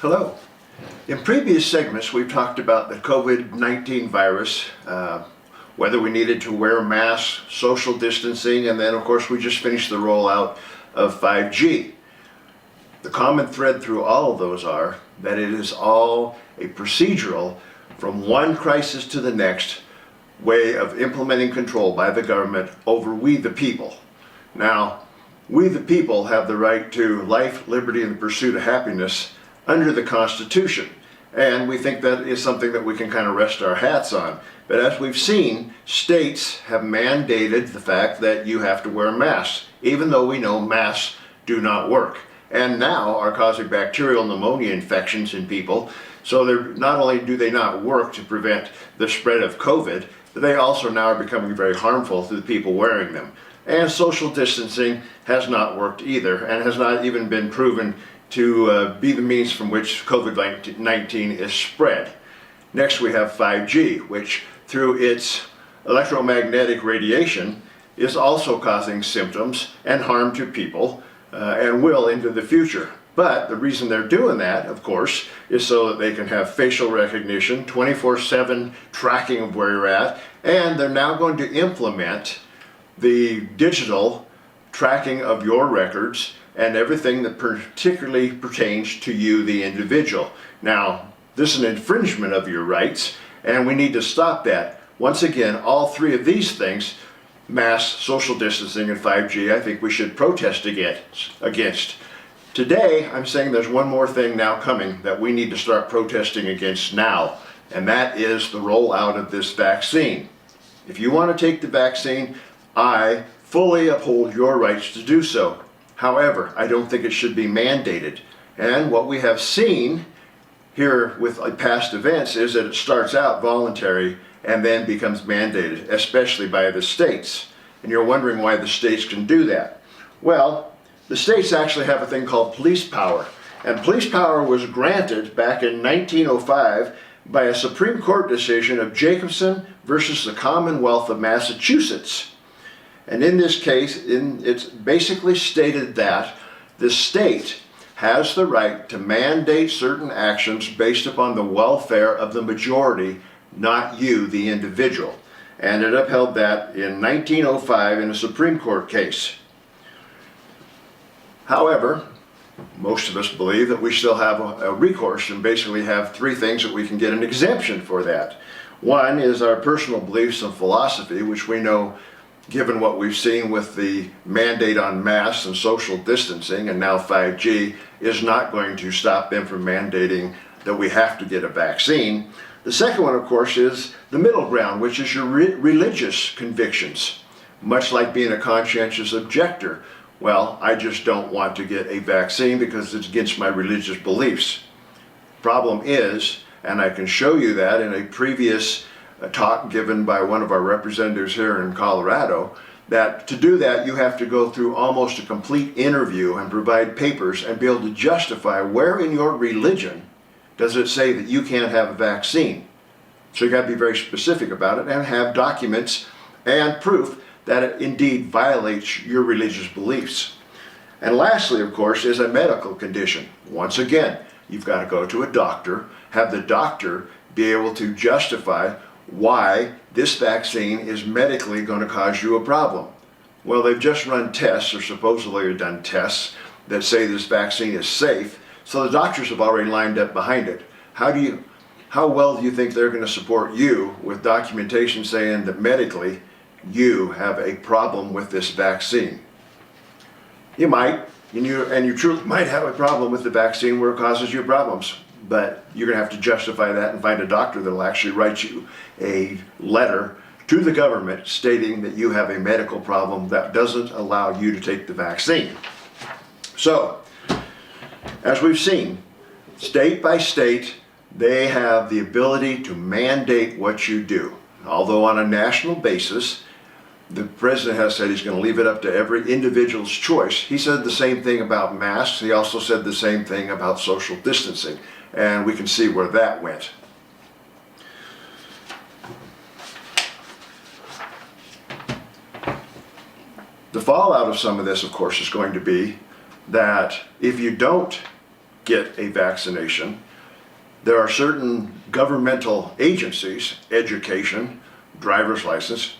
Hello. In previous segments, we've talked about the COVID-19 virus, whether we needed to wear masks, social distancing, and then of course we just finished the rollout of 5G. The common thread through all of those are that it is all a procedural, from one crisis to the next, way of implementing control by the government over we the people. Now, we the people have the right to life, liberty, and the pursuit of happiness under the Constitution. And we think that is something that we can kind of rest our hats on. But as we've seen, states have mandated the fact that you have to wear masks, even though we know masks do not work. And now are causing bacterial pneumonia infections in people. So not only do they not work to prevent the spread of COVID, but they also now are becoming very harmful to the people wearing them. And social distancing has not worked either, and has not even been proven to be the means from which COVID-19 is spread. Next we have 5G, which through its electromagnetic radiation is also causing symptoms and harm to people and will into the future. But the reason they're doing that, of course, is so that they can have facial recognition, 24/7 tracking of where you're at, and they're now going to implement the digital tracking of your records and everything that particularly pertains to you, the individual. Now, this is an infringement of your rights, and we need to stop that. Once again, all three of these things, masks, social distancing, and 5G, I think we should protest against. Today, I'm saying there's one more thing now coming that we need to start protesting against now, and that is the rollout of this vaccine. If you want to take the vaccine, I fully uphold your rights to do so. However, I don't think it should be mandated. And what we have seen here with past events is that it starts out voluntary and then becomes mandated, especially by the states. And you're wondering why the states can do that. Well, the states actually have a thing called police power. And police power was granted back in 1905 by a Supreme Court decision of Jacobson versus the Commonwealth of Massachusetts. And in this case, it's basically stated that the state has the right to mandate certain actions based upon the welfare of the majority, not you, the individual. And it upheld that in 1905 in a Supreme Court case. However, most of us believe that we still have a recourse and basically have three things that we can get an exemption for that. One is our personal beliefs and philosophy, which we know, given what we've seen with the mandate on masks and social distancing and now 5G, is not going to stop them from mandating that we have to get a vaccine. The second one, of course, is the middle ground, which is your religious convictions. Much like being a conscientious objector. Well, I just don't want to get a vaccine because it's against my religious beliefs. Problem is, and I can show you that in a previous talk given by one of our representatives here in Colorado, that to do that you have to go through almost a complete interview and provide papers and be able to justify where in your religion does it say that you can't have a vaccine. So you got to be very specific about it and have documents and proof that it indeed violates your religious beliefs. And lastly, of course, is a medical condition. Once again, you've got to go to a doctor, have the doctor be able to justify why this vaccine is medically going to cause you a problem. Well, they've just run tests, or supposedly have done tests, that say this vaccine is safe, so the doctors have already lined up behind it. How well do you think they're going to support you with documentation saying that medically you have a problem with this vaccine? You might, and you truly might have a problem with the vaccine where it causes you problems. But you're going to have to justify that and find a doctor that will actually write you a letter to the government stating that you have a medical problem that doesn't allow you to take the vaccine. So, as we've seen, state by state, they have the ability to mandate what you do. Although on a national basis, the president has said he's going to leave it up to every individual's choice. He said the same thing about masks. He also said the same thing about social distancing. And we can see where that went. The fallout of some of this, of course, is going to be that if you don't get a vaccination. There are certain governmental agencies, education, driver's license,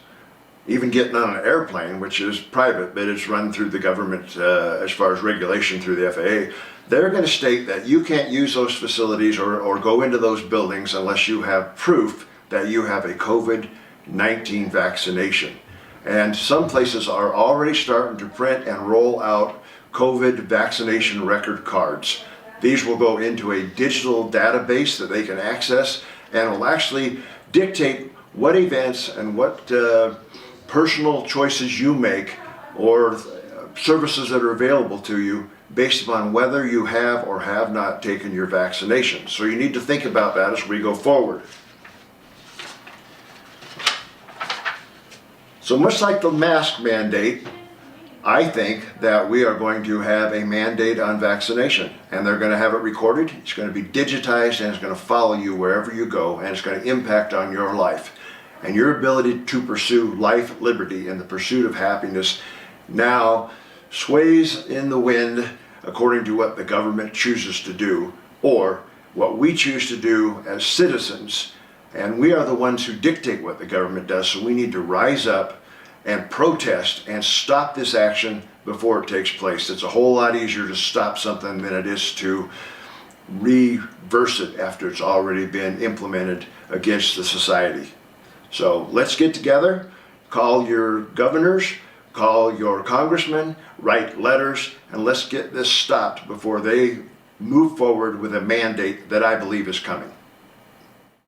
even getting on an airplane, which is private, but it's run through the government as far as regulation through the FAA. They're going to state that you can't use those facilities or go into those buildings unless you have proof that you have a COVID-19 vaccination. And some places are already starting to print and roll out COVID vaccination record cards. These will go into a digital database that they can access and will actually dictate what events and what personal choices you make or services that are available to you based upon whether you have or have not taken your vaccination. So you need to think about that as we go forward. So much like the mask mandate, I think that we are going to have a mandate on vaccination, and they're going to have it recorded. It's going to be digitized, and it's going to follow you wherever you go, and it's going to impact on your life. And your ability to pursue life, liberty, and the pursuit of happiness now sways in the wind according to what the government chooses to do, or what we choose to do as citizens. And we are the ones who dictate what the government does, so we need to rise up and protest and stop this action before it takes place. It's a whole lot easier to stop something than it is to reverse it after it's already been implemented against the society. So let's get together, call your governors, call your congressmen, write letters, and let's get this stopped before they move forward with a mandate that I believe is coming.